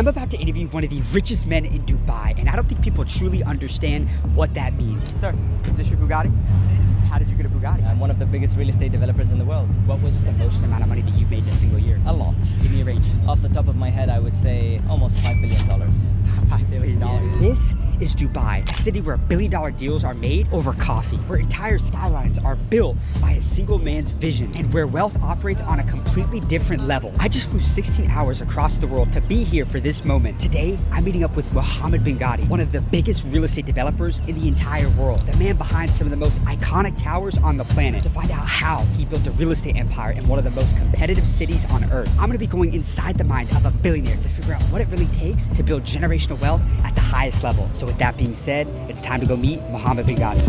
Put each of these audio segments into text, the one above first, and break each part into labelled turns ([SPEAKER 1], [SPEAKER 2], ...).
[SPEAKER 1] I'm about to interview one of the richest men in Dubai, and I don't think people truly understand what that means. Sir, is this your Bugatti? How did you get a Bugatti?
[SPEAKER 2] I'm one of the biggest real estate developers in the world.
[SPEAKER 1] What was the most amount of money that you've made in a single year?
[SPEAKER 2] A lot.
[SPEAKER 1] Give me a range.
[SPEAKER 2] Off the top of my head, I would say almost $5 billion.
[SPEAKER 1] $5 billion.
[SPEAKER 2] Yeah.
[SPEAKER 1] This is Dubai, a city where billion-dollar deals are made over coffee, where entire skylines are built by a single man's vision, and where wealth operates on a completely different level. I just flew 16 hours across the world to be here for this moment. Today, I'm meeting up with Mohammed bin Gadi, one of the biggest real estate developers in the entire world, the man behind some of the most iconic towers on the planet, to find out how he built a real estate empire in one of the most competitive cities on earth. I'm gonna be going inside the mind of a billionaire to figure out what it really takes to build generational wealth at the highest level. So with that being said, it's time to go meet Mohammed bin Gadi.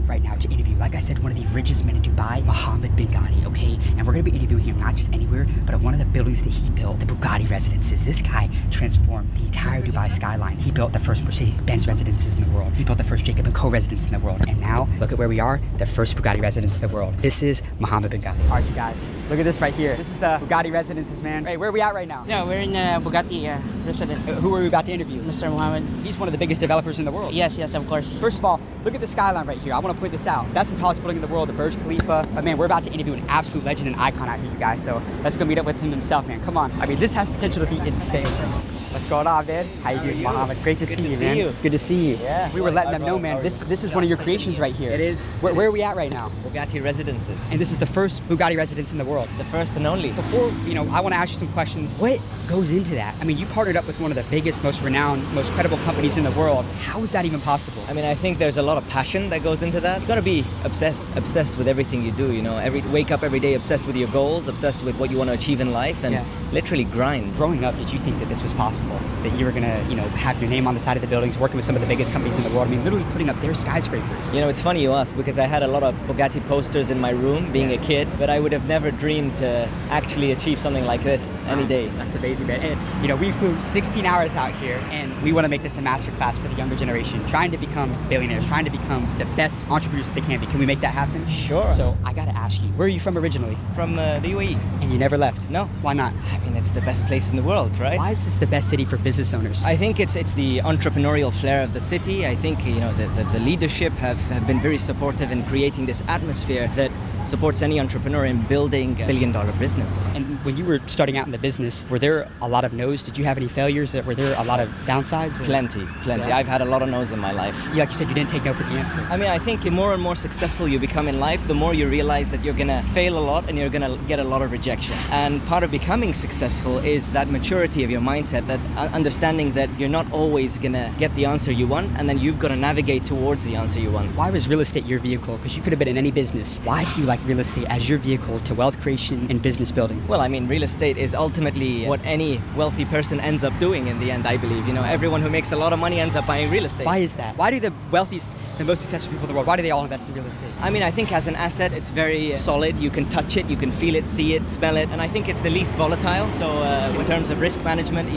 [SPEAKER 1] Right now to interview, like I said, one of the richest men in Dubai, Mohammed bin Gadi, okay? And we're gonna be interviewing him not just anywhere, but at one of the buildings that he built, the Bugatti residences. This guy transformed the entire Dubai skyline. He built the first Mercedes-Benz residences in the world. He built the first Jacob & Co residence in the world. And now, look at where we are, the first Bugatti residence in the world. This is Mohammed bin Gadi. All right, you guys, look at this right here. This is the Bugatti residences, man. Hey, where are we at right now?
[SPEAKER 3] Yeah, we're in Bugatti residence.
[SPEAKER 1] Who are we about to interview?
[SPEAKER 3] Mr. Mohammed.
[SPEAKER 1] He's one of the biggest developers in the world.
[SPEAKER 3] Yes, of course.
[SPEAKER 1] First of all, look at the skyline right here. I want to point this out. That's the tallest building in the world, the Burj Khalifa. But man, we're about to interview an absolute legend and icon out here, you guys. So let's go meet up with him himself, man. Come on. I mean, this has potential to be insane. What's going on, man? How you doing, Mohammed? Great to see you, man. It's good to see you.
[SPEAKER 2] Yeah.
[SPEAKER 1] We were letting them know, man. This is one of your creations right here.
[SPEAKER 2] It is.
[SPEAKER 1] Where are we at right now?
[SPEAKER 2] Bugatti residences.
[SPEAKER 1] And this is the first Bugatti residence in the world.
[SPEAKER 2] The first and only.
[SPEAKER 1] Before, I want to ask you some questions. What goes into that? I mean, you partnered up with one of the biggest, most renowned, most credible companies in the world. How is that even possible?
[SPEAKER 2] I mean, I think there's a lot of passion that goes into that. You gotta be obsessed with everything you do, wake up every day obsessed with your goals, obsessed with what you want to achieve in life, and literally grind.
[SPEAKER 1] Growing up, did you think that this was possible? That you were gonna, have your name on the side of the buildings, working with some of the biggest companies in the world? I mean, literally putting up their skyscrapers.
[SPEAKER 2] It's funny you ask, because I had a lot of Bugatti posters in my room being a kid, but I would have never dreamed to actually achieve something like this any day.
[SPEAKER 1] That's amazing, man. And, we flew 16 hours out here, and we want to make this a masterclass for the younger generation, trying to become billionaires, trying to become the best entrepreneurs that they can be. Can we make that happen?
[SPEAKER 2] Sure.
[SPEAKER 1] So I gotta ask you, where are you from originally?
[SPEAKER 2] From the UAE.
[SPEAKER 1] And you never left?
[SPEAKER 2] No.
[SPEAKER 1] Why not?
[SPEAKER 2] I mean, it's the best place in the world, right?
[SPEAKER 1] Why is this the best city for business owners?
[SPEAKER 2] I think it's the entrepreneurial flair of the city. I think the leadership have been very supportive in creating this atmosphere that supports any entrepreneur in building a billion-dollar business.
[SPEAKER 1] And when you were starting out in the business, were there a lot of no's? Did you have any failures? Were there a lot of downsides?
[SPEAKER 2] Plenty.
[SPEAKER 1] Yeah.
[SPEAKER 2] I've had a lot of no's in my life.
[SPEAKER 1] Yeah, like you said, you didn't take no for the answer.
[SPEAKER 2] I mean, I think the more and more successful you become in life, the more you realize that you're gonna fail a lot and you're gonna get a lot of rejection. And part of becoming successful is that maturity of your mindset, that understanding that you're not always gonna get the answer you want, and then you've got to navigate towards the answer you want.
[SPEAKER 1] Why was real estate your vehicle? Because you could have been in any business. Why do you like real estate as your vehicle to wealth creation and business building?
[SPEAKER 2] Well, I mean, real estate is ultimately what any wealthy person ends up doing in the end, I believe. Everyone who makes a lot of money ends up buying real estate.
[SPEAKER 1] Why is that? Why do the wealthiest, the most successful people in the world, why do they all invest in real estate?
[SPEAKER 2] I mean, I think as an asset, it's very solid. You can touch it, you can feel it, see it, smell it, and I think it's the least volatile. So in terms of risk management,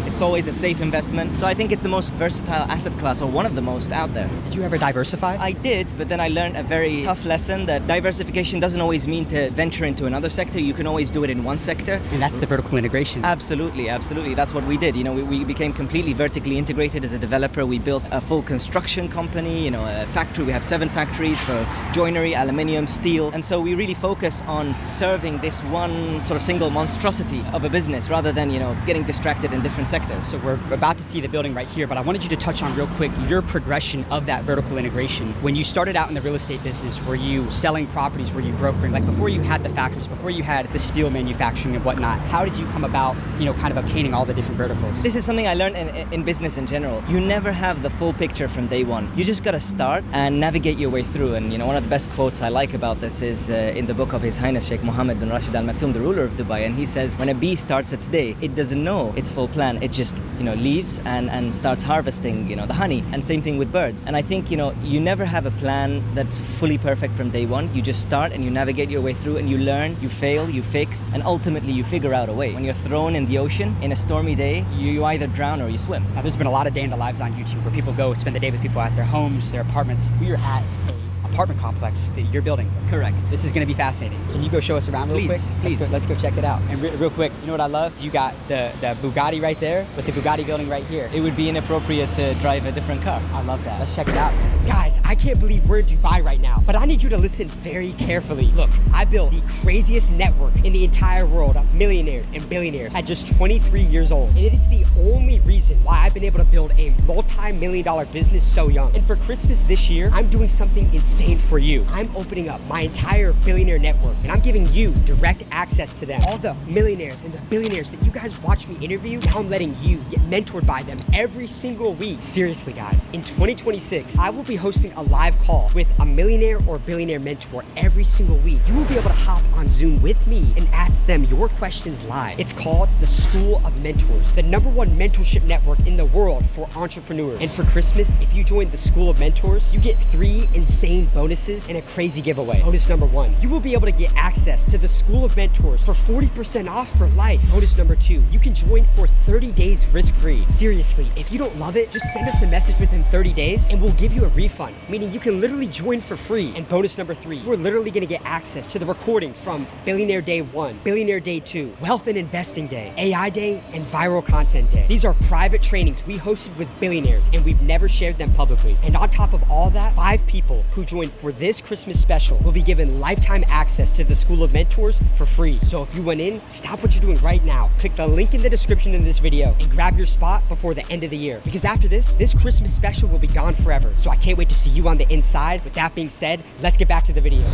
[SPEAKER 2] it's always a safe investment. So I think it's the most versatile asset class, or one of the most out there.
[SPEAKER 1] Did you ever diversify?
[SPEAKER 2] I did, but then I learned a very tough lesson that diversification doesn't always mean to venture into another sector. You can always do it in one sector.
[SPEAKER 1] And that's the vertical integration.
[SPEAKER 2] Absolutely. That's what we did. We became completely vertically integrated as a developer. We built a full construction company, a factory. We have 7 factories for joinery, aluminium, steel. And so we really focus on serving this one sort of single monstrosity of a business rather than, getting distracted in different sectors.
[SPEAKER 1] So we're about to see the building right here, but I wanted you to touch on real quick your progression of that vertical integration. When you started out in the real estate business, were you selling properties? Were you brokering? Like before you had the factories, before you had the steel manufacturing and whatnot, how did you come about, kind of obtaining all the different verticals?
[SPEAKER 2] This is something I learned in business in general. You never have the full picture from day one. You just got to start and navigate your way through. And one of the best quotes I like about this is in the book of His Highness Sheikh Mohammed bin Rashid Al Maktoum, the ruler of Dubai, and he says, when a bee starts its day, it doesn't know its full plan then it just, leaves and starts harvesting, the honey. And same thing with birds. And I think, you never have a plan that's fully perfect from day one. You just start and you navigate your way through and you learn, you fail, you fix, and ultimately you figure out a way. When you're thrown in the ocean in a stormy day, you either drown or you swim.
[SPEAKER 1] Now, there's been a lot of day in the lives on YouTube where people go spend the day with people at their homes, their apartments. We are at an apartment complex that you're building.
[SPEAKER 2] Correct.
[SPEAKER 1] This is going to be fascinating. Can you go show us around real quick?
[SPEAKER 2] Please.
[SPEAKER 1] Let's go check it out. And real quick, you know what I love? You got the Bugatti right there, with the Bugatti building right here.
[SPEAKER 2] It would be inappropriate to drive a different car.
[SPEAKER 1] I love that. Let's check it out. Guys, I can't believe we're in Dubai right now, but I need you to listen very carefully. Look, I built the craziest network in the entire world of millionaires and billionaires at just 23 years old. And it is the only reason why I've been able to build a multi-million-dollar business so young. And for Christmas this year, I'm doing something insane for you. I'm opening up my entire billionaire network, and I'm giving you direct access to them. All the millionaires and the billionaires that you guys watch me interview, now I'm letting you get mentored by them every single week. Seriously, guys, in 2026, I will be hosting a live call with a millionaire or billionaire mentor every single week. You will be able to hop on Zoom with me and ask them your questions live. It's called the School of Mentors, the #1 mentorship network in the world for entrepreneurs. And for Christmas, if you join the School of Mentors, you get 3 insane bonuses and a crazy giveaway. Bonus number 1, you will be able to get access to the School of Mentors for 40% off for life. Bonus number 2, you can join for 30 days risk-free. Seriously, if you don't love it, just send us a message within 30 days and we'll give you a refund, meaning you can literally join for free. And bonus number 3, you're literally gonna get access to the recordings from Billionaire Day 1, Billionaire Day 2, Wealth and Investing Day, AI Day, and Viral Content Day. These are private trainings we hosted with billionaires and we've never shared them publicly. And on top of all that, 5 people who joined for this Christmas special will be given lifetime access to the School of Mentors for free. So if you went in, stop what you're doing right now. Click the link in the description in this video and grab your spot before the end of the year. Because after this Christmas special will be gone forever. So I can't wait to see you on the inside. With that being said, let's get back to the video.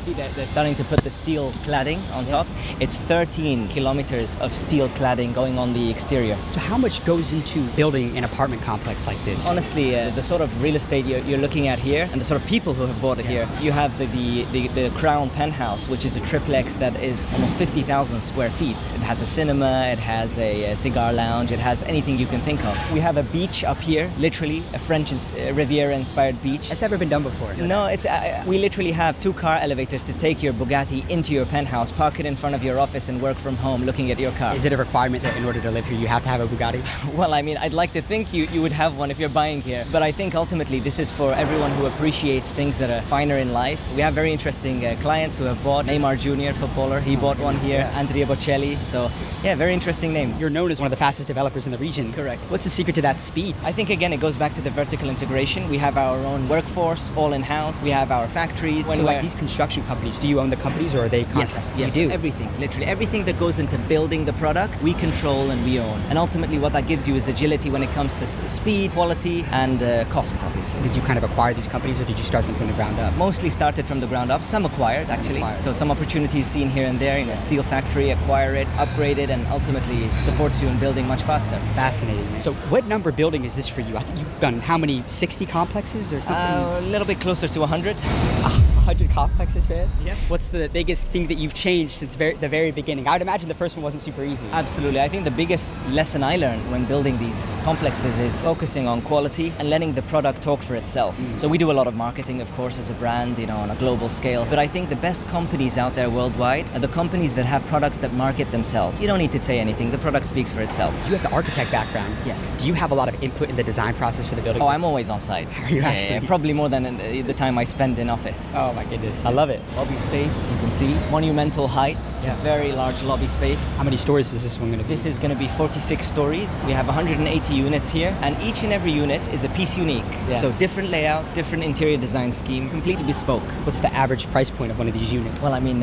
[SPEAKER 2] See that they're starting to put the steel cladding on top. It's 13 kilometers of steel cladding going on the exterior.
[SPEAKER 1] So how much goes into building an apartment complex like this?
[SPEAKER 2] Honestly, the sort of real estate you're looking at here and the sort of people who have bought it here, you have the Crown Penthouse, which is a triplex that is almost 50,000 square feet. It has a cinema, it has a cigar lounge, it has anything you can think of. We have a beach up here, literally a French Riviera-inspired beach.
[SPEAKER 1] That's never been done before.
[SPEAKER 2] No, it's we literally have 2 car elevators to take your Bugatti into your penthouse, park it in front of your office and work from home looking at your car.
[SPEAKER 1] Is it a requirement that in order to live here you have to have a Bugatti?
[SPEAKER 2] Well, I mean, I'd like to think you would have one if you're buying here, but I think ultimately this is for everyone who appreciates things that are finer in life. We have very interesting clients who have bought. Neymar Jr., footballer, he bought one here.
[SPEAKER 1] Yeah.
[SPEAKER 2] Andrea Bocelli. So yeah, very interesting names.
[SPEAKER 1] You're known as one of the fastest developers in the region.
[SPEAKER 2] Correct.
[SPEAKER 1] What's the secret to that speed?
[SPEAKER 2] I think again it goes back to the vertical integration. We have our own workforce all in-house. We have our factories.
[SPEAKER 1] So like these construction companies, do you own the companies or are they contract?
[SPEAKER 2] Yes,
[SPEAKER 1] you do.
[SPEAKER 2] Everything, literally everything that goes into building the product, we control and we own. And ultimately what that gives you is agility when it comes to speed, quality, and cost, obviously.
[SPEAKER 1] Did you kind of acquire these companies or did you start them from the ground up?
[SPEAKER 2] Mostly started from the ground up, some acquired actually. So some opportunities seen here and there, steel factory, acquire it, upgrade it, and ultimately supports you in building much faster.
[SPEAKER 1] Fascinating, man. So what number building is this for you? I think you've done how many, 60 complexes or something?
[SPEAKER 2] A little bit closer to 100.
[SPEAKER 1] 100 complexes, man?
[SPEAKER 2] Yeah.
[SPEAKER 1] What's the biggest thing that you've changed since the very beginning? I would imagine the first one wasn't super easy.
[SPEAKER 2] Absolutely. I think the biggest lesson I learned when building these complexes is focusing on quality and letting the product talk for itself. So we do a lot of marketing, of course, as a brand, on a global scale. But I think the best companies out there worldwide are the companies that have products that market themselves. You don't need to say anything. The product speaks for itself.
[SPEAKER 1] You have the architect background.
[SPEAKER 2] Yes.
[SPEAKER 1] Do you have a lot of input in the design process for the building?
[SPEAKER 2] Oh, I'm always on site.
[SPEAKER 1] Are you actually?
[SPEAKER 2] Probably more than the time I spend in office.
[SPEAKER 1] Oh my goodness, I love it.
[SPEAKER 2] Lobby space, you can see. Monumental height. It's a very large lobby space.
[SPEAKER 1] How many stories is this one going to be?
[SPEAKER 2] This is going to be 46 stories. We have 180 units here, and each and every unit is a piece unique.
[SPEAKER 1] Yeah.
[SPEAKER 2] So different layout, different interior design scheme, completely bespoke.
[SPEAKER 1] What's the average price point of one of these units?
[SPEAKER 2] Well, I mean,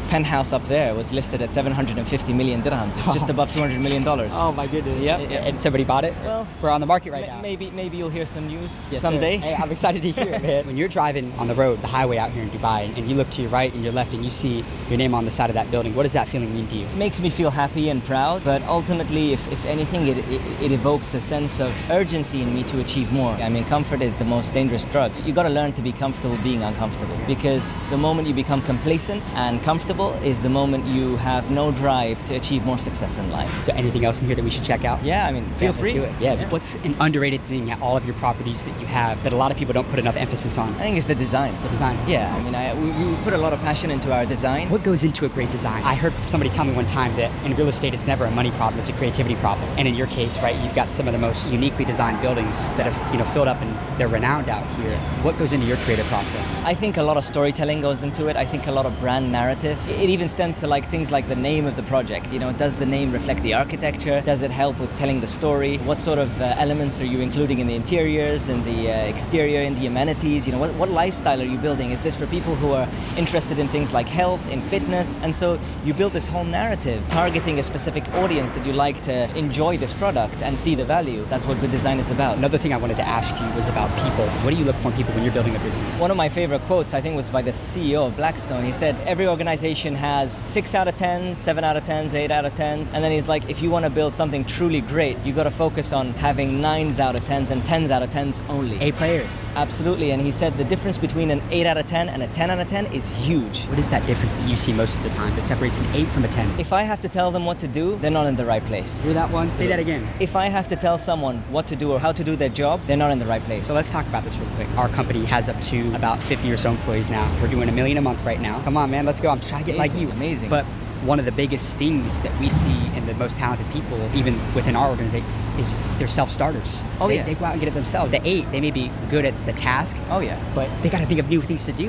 [SPEAKER 2] penthouse up there was listed at 750 million dirhams. It's just above $200 million.
[SPEAKER 1] Oh my goodness.
[SPEAKER 2] Yeah.
[SPEAKER 1] And somebody bought it?
[SPEAKER 2] Well,
[SPEAKER 1] we're on the market right now.
[SPEAKER 2] Maybe you'll hear some news
[SPEAKER 1] Yes,
[SPEAKER 2] someday.
[SPEAKER 1] Hey, I'm excited to hear it, man. When you're driving on the road, the highway out here here in Dubai and you look to your right and your left and you see your name on the side of that building, what does that feeling mean to you?
[SPEAKER 2] It makes me feel happy and proud, but ultimately, if anything, it evokes a sense of urgency in me to achieve more. I mean, comfort is the most dangerous drug. You got to learn to be comfortable being uncomfortable, because the moment you become complacent and comfortable is the moment you have no drive to achieve more success in life.
[SPEAKER 1] So anything else in here that we should check out?
[SPEAKER 2] Yeah, I mean, feel free.
[SPEAKER 1] Let's do it. Yeah. What's an underrated thing at all of your properties that you have that a lot of people don't put enough emphasis on?
[SPEAKER 2] I think it's the design.
[SPEAKER 1] The design.
[SPEAKER 2] Yeah, I mean, we put a lot of passion into our design.
[SPEAKER 1] What goes into a great design? I heard somebody tell me one time that in real estate, it's never a money problem, it's a creativity problem. And in your case, right, you've got some of the most uniquely designed buildings that have, filled up and they're renowned out here.
[SPEAKER 2] Yes.
[SPEAKER 1] What goes into your creative process?
[SPEAKER 2] I think a lot of storytelling goes into it. I think a lot of brand narrative. It even stems to things like the name of the project. Does the name reflect the architecture? Does it help with telling the story? What sort of elements are you including in the interiors and the exterior, in the amenities? What lifestyle are you building? Is this for people who are interested in things like health, in fitness? And so you build this whole narrative targeting a specific audience that you like to enjoy this product and see the value. That's what good design is about.
[SPEAKER 1] Another thing I wanted to ask you was about people. What do you look for in people when you're building a business?
[SPEAKER 2] One of my favorite quotes, I think, was by the CEO of Blackstone. He said, every organization has 6 out of 10s, 7 out of 10s, 8 out of 10s. And then he's like, if you want to build something truly great, you got to focus on having 9s out of 10s and 10s out of 10s only.
[SPEAKER 1] A players.
[SPEAKER 2] Absolutely. And he said the difference between an 8 out of 10 and a 10 out of 10 is huge.
[SPEAKER 1] What is that difference that you see most of the time that separates an 8 from a 10?
[SPEAKER 2] If I have to tell them what to do, they're not in the right place.
[SPEAKER 1] Hear that one? Say that again.
[SPEAKER 2] If I have to tell someone what to do or how to do their job, they're not in the right place.
[SPEAKER 1] So let's talk about this real quick. Our company has up to about 50 or so employees now. We're doing $1 million a month right now. Come on, man, let's go. I'm trying to get like you.
[SPEAKER 2] Amazing.
[SPEAKER 1] But one of the biggest things that we see in the most talented people, even within our organization, is they're self-starters. They go out and get it themselves. The 8, they may be good at the task.
[SPEAKER 2] Oh yeah.
[SPEAKER 1] But they got to think of new things to do,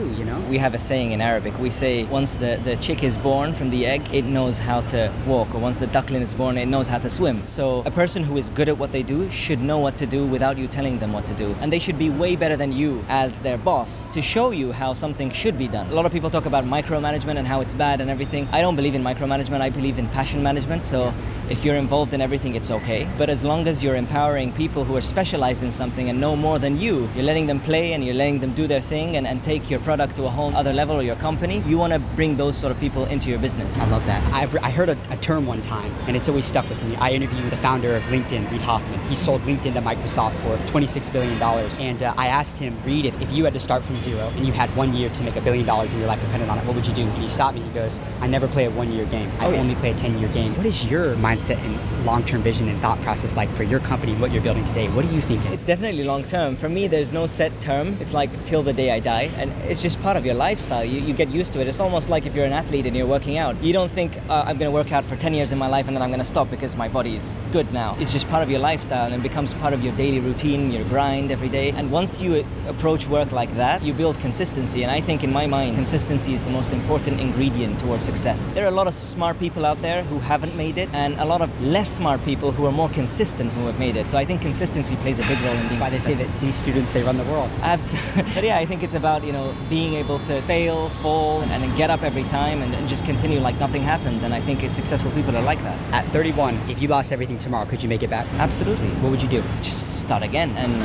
[SPEAKER 2] We have a saying in Arabic. We say once the chick is born from the egg, it knows how to walk. Or once the duckling is born, it knows how to swim. So a person who is good at what they do should know what to do without you telling them what to do. And they should be way better than you as their boss to show you how something should be done. A lot of people talk about micromanagement and how it's bad and everything. I don't believe in micromanagement. I believe in passion management. So if you're involved in everything, it's okay. But as long as you're empowering people who are specialized in something and know more than you're letting them play and you're letting them do their thing and take your product to a whole other level, or your company, you want to bring those sort of people into your business.
[SPEAKER 1] I love that. I heard a term one time, and it's always stuck with me. I interviewed the founder of LinkedIn, Reid Hoffman. He sold LinkedIn to Microsoft for $26 billion. And I asked him, Reid, if you had to start from zero and you had 1 year to make $1 billion and your life depended on it, what would you do? And he stopped me. He goes, I never play a 1-year game. I only play a 10-year game. What is your mindset and long-term vision and thought process like for your company and what you're building today? What are you thinking?
[SPEAKER 2] It's definitely long-term. For me, there's no set term. It's like till the day I die. And it's just part of your lifestyle. You get used to it. It's almost like if you're an athlete and you're working out. You don't think, I'm going to work out for 10 years in my life and then I'm going to stop because my body is good now. It's just part of your lifestyle and it becomes part of your daily routine, your grind every day. And once you approach work like that, you build consistency. And I think in my mind, consistency is the most important ingredient towards success. There are a lot of smart people out there who haven't made it and a lot of less smart people who are more consistent who have made it. So I think consistency plays a big role in being
[SPEAKER 1] That's why
[SPEAKER 2] successful.
[SPEAKER 1] they say that C students, they run the world.
[SPEAKER 2] Absolutely. But yeah, I think it's about, being able to fail, fall, and then get up every time and just continue like nothing happened. And I think successful people are like that.
[SPEAKER 1] At 31, if you lost everything tomorrow, could you make it back?
[SPEAKER 2] Absolutely.
[SPEAKER 1] What would you do?
[SPEAKER 2] Just start again. And,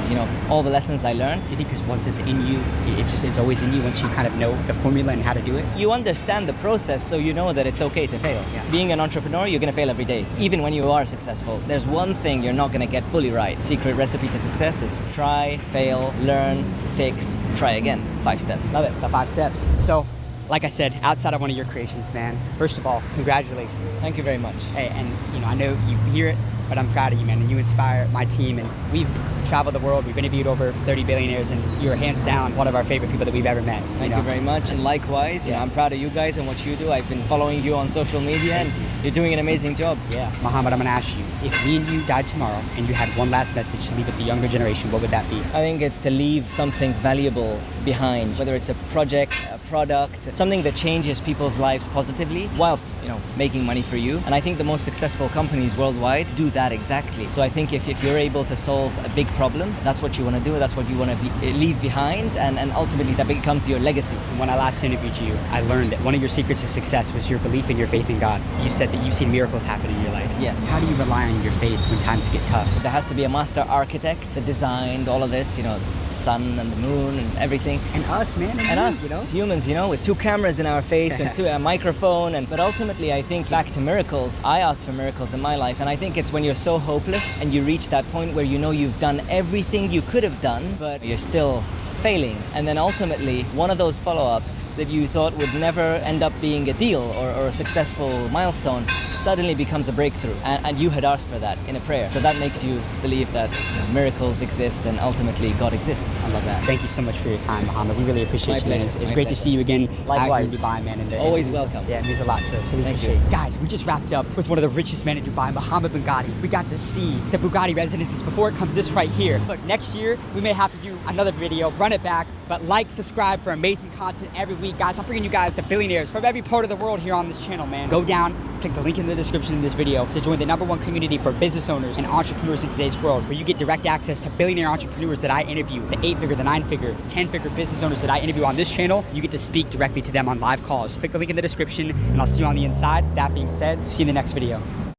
[SPEAKER 2] all the lessons I learned.
[SPEAKER 1] Do you think because once it's in you, it's always in you once you kind of know the formula and how to do it?
[SPEAKER 2] You understand the process, so you know that it's okay to fail.
[SPEAKER 1] Yeah.
[SPEAKER 2] Being an entrepreneur, you're going to fail every day. Even when you are successful, there's one thing you're not going to get fully right. Secret recipe to success is try, fail, learn, fix, try again. 5 steps.
[SPEAKER 1] Love it, the 5 steps. So, like I said, outside of one of your creations, man, first of all, congratulations.
[SPEAKER 2] Thank you very much.
[SPEAKER 1] Hey, and I know you hear it, but I'm proud of you, man, and you inspire my team, and we've traveled the world, we've interviewed over 30 billionaires, and you're hands down one of our favorite people that we've ever met.
[SPEAKER 2] Thank you very much, and likewise, I'm proud of you guys and what you do. I've been following you on social media, and you're doing an amazing job.
[SPEAKER 1] Yeah. Muhammad, I'm gonna ask you, if me and you died tomorrow, and you had one last message to leave with the younger generation, what would that be?
[SPEAKER 2] I think it's to leave something valuable behind, whether it's a project, a product, something that changes people's lives positively, whilst, making money for you. And I think the most successful companies worldwide do that exactly. So I think if you're able to solve a big problem, that's what you want to do, that's what you want to leave behind, and ultimately that becomes your legacy.
[SPEAKER 1] When I last interviewed you, I learned that one of your secrets to success was your belief and your faith in God. You said that you've seen miracles happen in your life.
[SPEAKER 2] Yes.
[SPEAKER 1] How do you rely on your faith when times get tough?
[SPEAKER 2] There has to be a master architect that designed all of this, sun and the moon and everything. think.
[SPEAKER 1] And us, man.
[SPEAKER 2] And
[SPEAKER 1] you,
[SPEAKER 2] us,
[SPEAKER 1] you know?
[SPEAKER 2] humans, with 2 cameras in our face and a microphone. But ultimately, I think back to miracles. I asked for miracles in my life, and I think it's when you're so hopeless and you reach that point where you know you've done everything you could have done, but you're still failing. And then ultimately, one of those follow-ups that you thought would never end up being a deal or a successful milestone suddenly becomes a breakthrough. And you had asked for that in a prayer. So that makes you believe that miracles exist and ultimately God exists. I love that.
[SPEAKER 1] Thank you so much for your time, Mohammed. We really appreciate
[SPEAKER 2] My
[SPEAKER 1] you, man.
[SPEAKER 2] pleasure.
[SPEAKER 1] It's
[SPEAKER 2] My
[SPEAKER 1] great to
[SPEAKER 2] pleasure.
[SPEAKER 1] see you again
[SPEAKER 2] Likewise.
[SPEAKER 1] out here in Dubai, man. And
[SPEAKER 2] Always
[SPEAKER 1] it means-
[SPEAKER 2] welcome.
[SPEAKER 1] Yeah, it means a lot to us. Really
[SPEAKER 2] Thank
[SPEAKER 1] appreciate
[SPEAKER 2] you.
[SPEAKER 1] it. Guys, we just wrapped up with one of the richest men in Dubai, Mohammed bin Gadi. We got to see the Bugatti residences before it comes this right here. Look, next year, we may have to do another video, run it back, but like, subscribe for amazing content every week. Guys, I'm bringing you guys the billionaires from every part of the world here on this channel, man. Go down, click the link in the description of this video to join the #1 community for business owners and entrepreneurs in today's world, where you get direct access to billionaire entrepreneurs that I interview, the 8-figure, the 9-figure, 10-figure business owners that I interview on this channel. You get to speak directly to them on live calls. Click the link in the description, and I'll see you on the inside. That being said, see you in the next video.